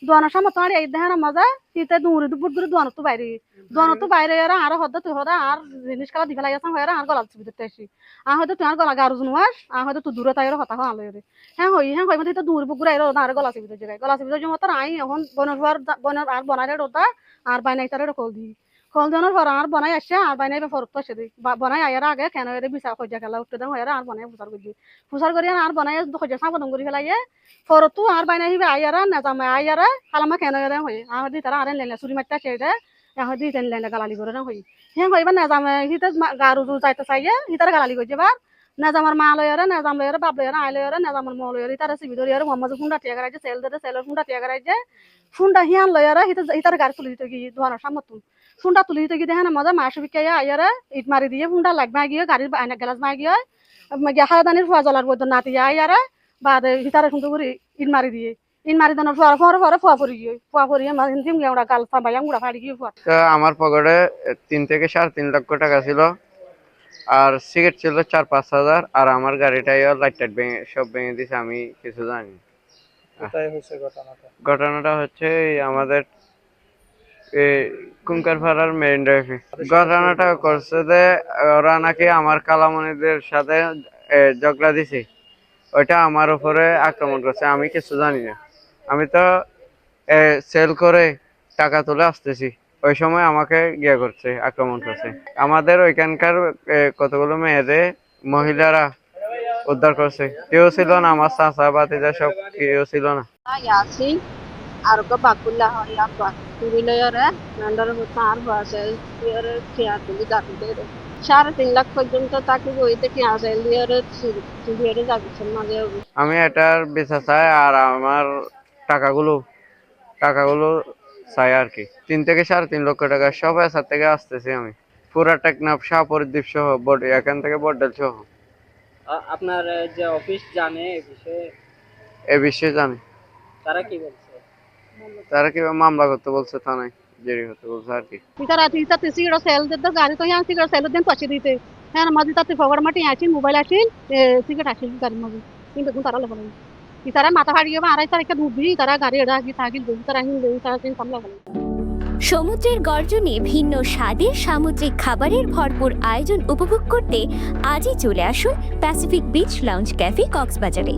দোয়ানোর সামনে তোমার এই দেখানো মজা শীতে দূরে দুপুর দূরে দোয়ানো তো বাইরে আর হদ্দা তুই হদা আর জিনিস খেলা দিকে লাগে আর গলা চিবিতে আসি আর হয়তো তোমার গলা গারু জুনুয়াস আর হয়তো তুই দূরে তাই হতা হয় আলো হ্যাঁ মানে দূর বুকুর আইরো আর গলা চিবিতে যাই গলা চিবিতে জমা তো আই এখন বনের আর বনারে রোদা আর বাইনাই তারে কল দেওয়ার পর আর বনাই আসছে আর বাইনাই ফরত আসে দিই বনাই আয়ার আগে কেন এর বিচা খোঁজা খেলা উঠতে দেন হয়ে আর বনাই ফুসার করি আর বনাই খোঁজা সাবধান করি ফেলাইয়ে ফরতো আর বাইনাই হিবে আয়ারা নেজামে আয়ারা হালামা কেন এর হয়ে আর দি তারা আরেন লেলে চুরি মারতে আসে এখন দি তেন লেলে গালালি করে হই হ্যাঁ হইবা নেজামে হিতে গারু যাইতে চাইয়ে হিতার গালালি করছে বার নেজামার মা লয়ারে নেজাম লয়ারে বাপ লয়ারে আই লয়ারে নেজামার মো লয়ারে তারা সিবি ধরিয়ারে মোহাম্মদ ফুন্ডা টিয়া গারাইছে সেল দে সেলের ফুন্ডা টিয়া গারাইছে ফুন্ডা হিয়ান লয়ারে হিতার গাড়ি তুলি দিতে গিয়ে দোয়ানোর সামতুন ফুন্ডা তুলি দিতে গিয়ে দেখেন মজা মাসে বিকাইয়া আইয়ারে ইট মারি দিয়ে ফুন্ডা লাগমা গিয়ে গাড়ির আইনা গ্লাস মা গিয়ে হারাদানির ফুয়া জ্বলার বৈদ্য নাতি আইয়ারে বাদে হিতারে সুন্দর করে ইট মারি দিয়ে ইট মারি দেওয়ার পরে ফুয়া পরিয়ে মাঝে হিন্দি ওরা গাল সাবাই মুড়া ফাড়ি গিয়ে ফুয়া আমার পকেটে 3 থেকে 3.5 লক্ষ টাকা ছিল আর সিগারেট ছিল 4-5 হাজার আর আমার গাড়িটাও লাইট সব ভেঙে দিছে আমি কিছু জানি ঘটনাটা হচ্ছে আমাদের কুঙ্কারপাড়ার মেইন ড্রাইভে ঘটনাটা করছে যে ওরা নাকি আমার কালামণিদের সাথে ঝগড়া দিছে ওইটা আমার উপরে আক্রমণ করছে আমি কিছু জানি না আমি তো সেল করে টাকা তুলে আসতেছি ওই সময় আমাকে করছে আক্রমণ করছে আমাদের ওইখানকার কতগুলো মেয়েদের মহিলারা উদ্ধার করছে কেউ ছিল না আমার চাচা বাতিজা সব কেউ ছিল না আর বাকুল্লা হয় তুলিলরে নান্ডার তার বাসে খেয়া তুলি দাঁড়িয়ে 3.5 লাখ পর্যন্ত তাকে বইতে খেয়া যায় লিয়ারে যাচ্ছেন মাঝে আমি এটার বিচার চাই আর আমার টাকাগুলো চাই আর কি 3 থেকে 3.5 লক্ষ টাকা সব এসার থেকে আসতেছি আমি পুরা টেকনাফ শাহপরদ্বীপ সহ এখান থেকে বড্ডেল সহ আপনার যে অফিস জানে এ বিষয়ে জানে তারা কি বলছে তারা কি মামলা করতে বলছে থানায় জেরি হতে বলছে আর কি তাতে সিগারেট সেল দিতে গাড়ি তো হ্যাঁ সিগারেট সেল দিন পয়সা দিতে হ্যাঁ মাঝে তাতে ফগর মাটি আসিল মোবাইল আসিল সিগারেট আসিল গাড়ির মাঝে কিন্তু তারা লেখা তারা মাথা ফাড়িয়ে আড়াই তারিখে ডুববি তারা গাড়ি এড়া গিয়ে থাকিল তারা হিল তারা সামলা গেল সমুদ্রের গর্জনে ভিন্ন স্বাদের সামুদ্রিক খাবারের ভরপুর আয়োজন উপভোগ করতে আজই চলে আসুন প্যাসিফিক বিচ লাউঞ্জ ক্যাফে কক্সবাজারে।